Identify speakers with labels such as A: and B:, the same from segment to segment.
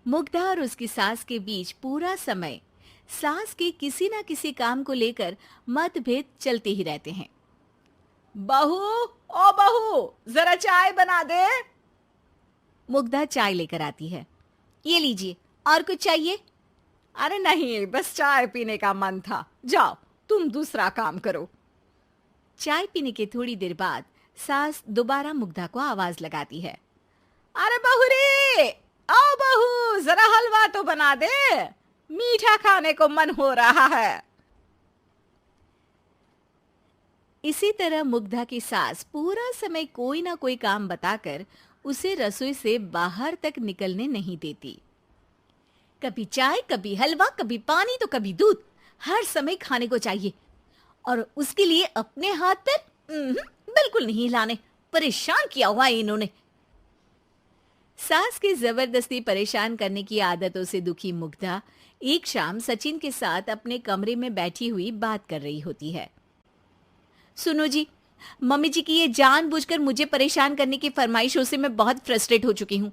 A: मुग्धा और उसकी सास के बीच पूरा समय सास के किसी न किसी काम को लेकर मतभेद चलते ही रहते हैं।
B: बहू, ओ बहू, जरा चाय बना दे।
A: मुग्धा चाय लेकर आती है। ये लीजिए, और कुछ चाहिए?
B: अरे नहीं, बस चाय पीने का मन था। जाओ, तुम दूसरा काम करो।
A: चाय पीने के थोड़ी देर बाद सास दोबारा मुग्धा को आवाज लगाती है।
B: अरे बहू रे, आओ बहू, जरा हलवा तो बना दे, मीठा खाने को मन हो रहा है।
A: इसी तरह मुग्धा की सास पूरा समय कोई ना कोई काम बताकर उसे रसोई से बाहर तक निकलने नहीं देती। कभी चाय, कभी हलवा, कभी पानी तो कभी दूध, हर समय खाने को चाहिए और उसके लिए अपने हाथ पैर बिल्कुल नहीं हिलाने। परेशान किया हुआ है इन्होंने। सास की जबरदस्ती परेशान करने की आदतों से दुखी मुग्धा एक शाम सचिन के साथ अपने कमरे में बैठी हुई बात कर रही होती है। सुनो जी, मम्मी जी की ये जानबूझकर मुझे परेशान करने की फरमाइशों से मैं बहुत फ्रस्ट्रेट हो चुकी हूँ।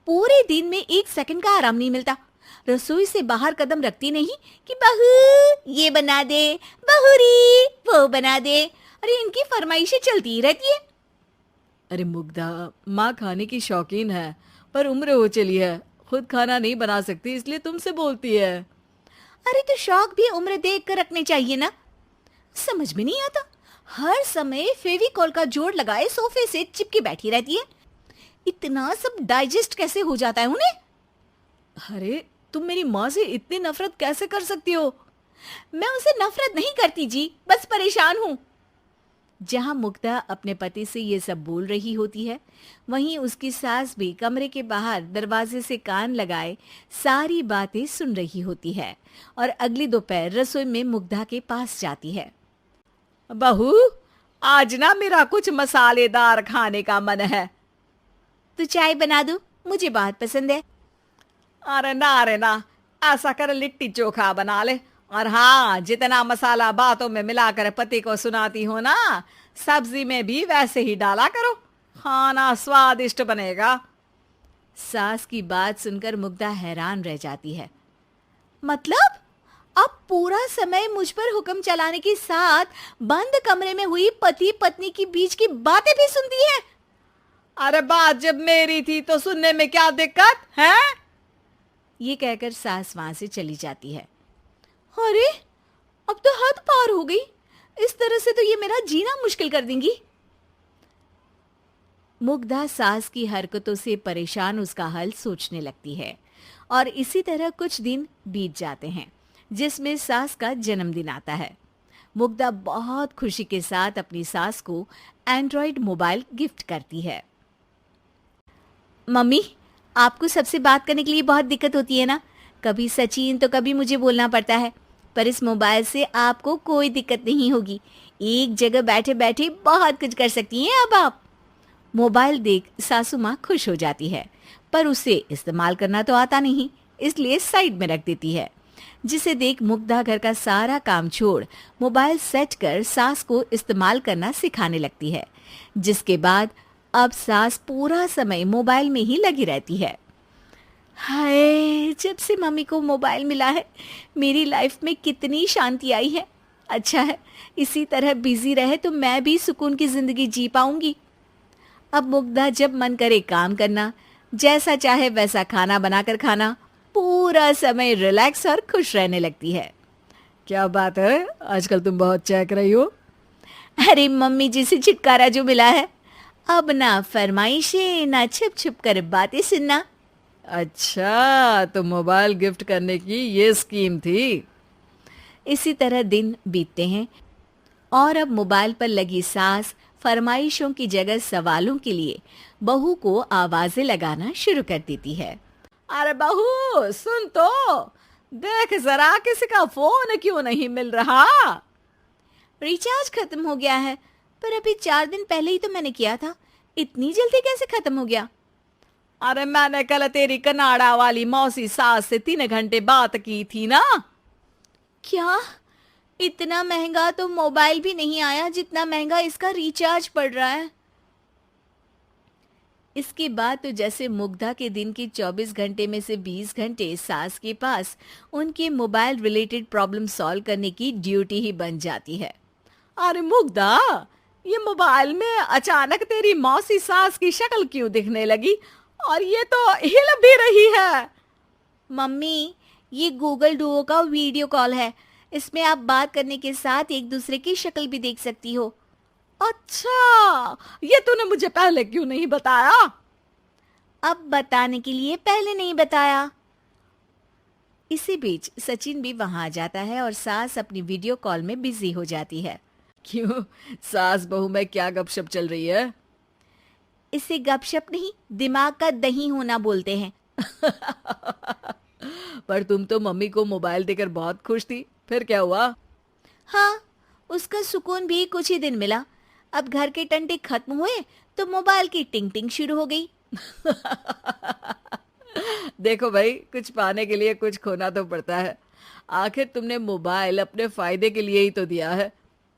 A: पूरे दिन में एक सेकंड का आराम नहीं मिलता। रसोई से बाहर कदम रखती नहीं कि बहू ये बना दे, बहुरी वो बना दे। अरे इनकी फरमाइशें चलती ही रहती है।
B: अरे मुग्धा, माँ खाने की शौकीन है, पर उम्र हो चली है, खुद खाना नहीं बना सकती, इसलिए तुमसे बोलती है।
A: अरे तो शौक भी उम्र देख कर रखने चाहिए ना। समझ में नहीं आता, हर समय फेविकॉल का जोड़ लगाए सोफे से चिपकी बैठी रहती है। इतना सब डाइजेस्ट कैसे हो जाता है उन्हें?
B: अरे तुम मेरी माँ से इतनी नफरत कैसे कर सकती हो?
A: मैं उनसे नफरत नहीं करती जी, बस परेशान हूँ। जहां मुग्धा अपने पति से ये सब बोल रही होती है, वहीं उसकी सास भी कमरे के बाहर दरवाजे से कान लगाए सारी बातें सुन रही होती है और अगली दोपहर रसोई में मुग्धा के पास जाती है।
B: बहू, आज ना मेरा कुछ मसालेदार खाने का मन है।
A: तो चाय बना दूं? मुझे बहुत पसंद है।
B: अरे ना, ऐसा कर लिट्टी चोखा बना ले। और हाँ, जितना मसाला बातों में मिलाकर पति को सुनाती हो ना, सब्जी में भी वैसे ही डाला करो, खाना स्वादिष्ट बनेगा।
A: सास की बात सुनकर मुग्धा हैरान रह जाती है। मतलब अब पूरा समय मुझ पर हुक्म चलाने के साथ बंद कमरे में हुई पति पत्नी की बीच की बातें भी सुनती है?
B: अरे बात जब मेरी थी तो सुनने में क्या दिक्कत है?
A: ये कहकर सास वहां से चली जाती है। अरे अब तो हद पार हो गई। इस तरह से तो ये मेरा जीना मुश्किल कर देंगी। मुग्धा सास की हरकतों से परेशान उसका हल सोचने लगती है और इसी तरह कुछ दिन बीत जाते हैं, जिसमें सास का जन्मदिन आता है। मुग्धा बहुत खुशी के साथ अपनी सास को एंड्रॉयड मोबाइल गिफ्ट करती है। मम्मी, आपको सबसे बात करने के लिए बहुत दिक्कत होती है ना? कभी सचिन तो कभी मुझे बोलना पड़ता है, पर इस मोबाइल से आपको कोई दिक्कत नहीं होगी। एक जगह बैठे बैठे बहुत कुछ कर सकती हैं अब आप। मोबाइल देख सासू माँ खुश हो जाती है, पर उसे इस्तेमाल करना तो आता नहीं, इसलिए साइड में रख देती है। जिसे देख मुग्धा घर का सारा काम छोड़ मोबाइल सेट कर सास को इस्तेमाल करना सिखाने लगती है, जिसके बाद अब सास पूरा समय मोबाइल में ही लगी रहती है। हाय, जब से मम्मी को मोबाइल मिला है मेरी लाइफ में कितनी शांति आई है। अच्छा है, इसी तरह बिजी रहे तो मैं भी सुकून की जिंदगी जी पाऊंगी। अब मुग्धा जब मन करे काम करना, जैसा चाहे वैसा खाना बनाकर खाना, पूरा समय रिलैक्स और खुश रहने लगती है।
B: क्या बात है, आजकल तुम बहुत चहक रही हो।
A: अरे मम्मी जी से छुटकारा जो मिला है, अब ना फरमाइशें ना छुप छुप कर बातें सुनना।
B: अच्छा, तो मोबाइल गिफ्ट करने की ये स्कीम थी।
A: इसी तरह दिन बीतते हैं और अब मोबाइल पर लगी सास फरमाइशों की जगह सवालों के लिए बहू को आवाजें लगाना शुरू कर देती है।
B: अरे बहू सुन तो, देख जरा किसी का फोन क्यों नहीं मिल रहा?
A: रिचार्ज खत्म हो गया है, पर अभी 4 दिन पहले ही तो मैंने किया था। इतनी जल्दी कैसे खत्म हो गया?
B: अरे मैंने कल तेरी कनाडा वाली मौसी सास से 3 घंटे बात की थी ना।
A: क्या? इतना महंगा तो मोबाइल भी नहीं आया जितना महंगा इसका रिचार्ज पड़ रहा है। इसके बाद तो जैसे मुग्धा के दिन के 24 घंटे में से 20 घंटे सास के पास उनके मोबाइल रिलेटेड प्रॉब्लम सॉल्व करने की ड्यूटी ही बन जाती है।
B: अरे मुग्धा, ये मोबाइल में अचानक तेरी मौसी सास की शक्ल क्यों दिखने लगी? और ये तो हिल भी रही है।
A: मम्मी, ये गूगल डुओ का वीडियो कॉल है। इसमें आप बात करने के साथ एक दूसरे की शक्ल भी देख सकती हो।
B: अच्छा, ये तूने मुझे पहले क्यों नहीं बताया?
A: अब बताने के लिए पहले नहीं बताया। इसी बीच सचिन भी वहां आ जाता है और सास अपनी वीडियो कॉल में बिजी हो जाती है।
B: क्यों, सास बहू में क्या गपशप चल रही है?
A: इसे गपशप नहीं, दिमाग का दही होना बोलते हैं।
B: पर तुम तो मम्मी को मोबाइल देकर बहुत खुश थी, फिर क्या हुआ?
A: हाँ, उसका सुकून भी कुछ ही दिन मिला। अब घर के टंटे खत्म हुए तो मोबाइल की टिंग टिंग शुरू हो गई।
B: देखो भाई, कुछ पाने के लिए कुछ खोना तो पड़ता है। आखिर तुमने मोबाइल अपने फायदे के लिए ही तो दिया है,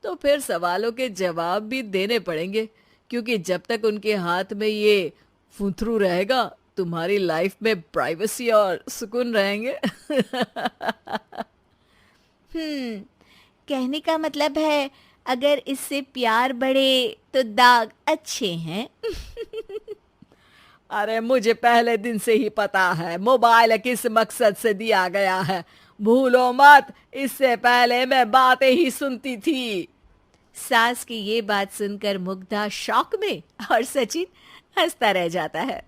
B: तो फिर सवालों के जवाब भी देने पड़ेंगे, क्योंकि जब तक उनके हाथ में ये फुंथरू रहेगा, तुम्हारी लाइफ में प्राइवेसी और सुकून रहेंगे।
A: कहने का मतलब है अगर इससे प्यार बढ़े तो दाग अच्छे हैं।
B: अरे मुझे पहले दिन से ही पता है मोबाइल किस मकसद से दिया गया है। भूलो मत, इससे पहले मैं बातें ही सुनती थी।
A: सास की ये बात सुनकर मुग्धा शॉक में और सचिन हंसता रह जाता है।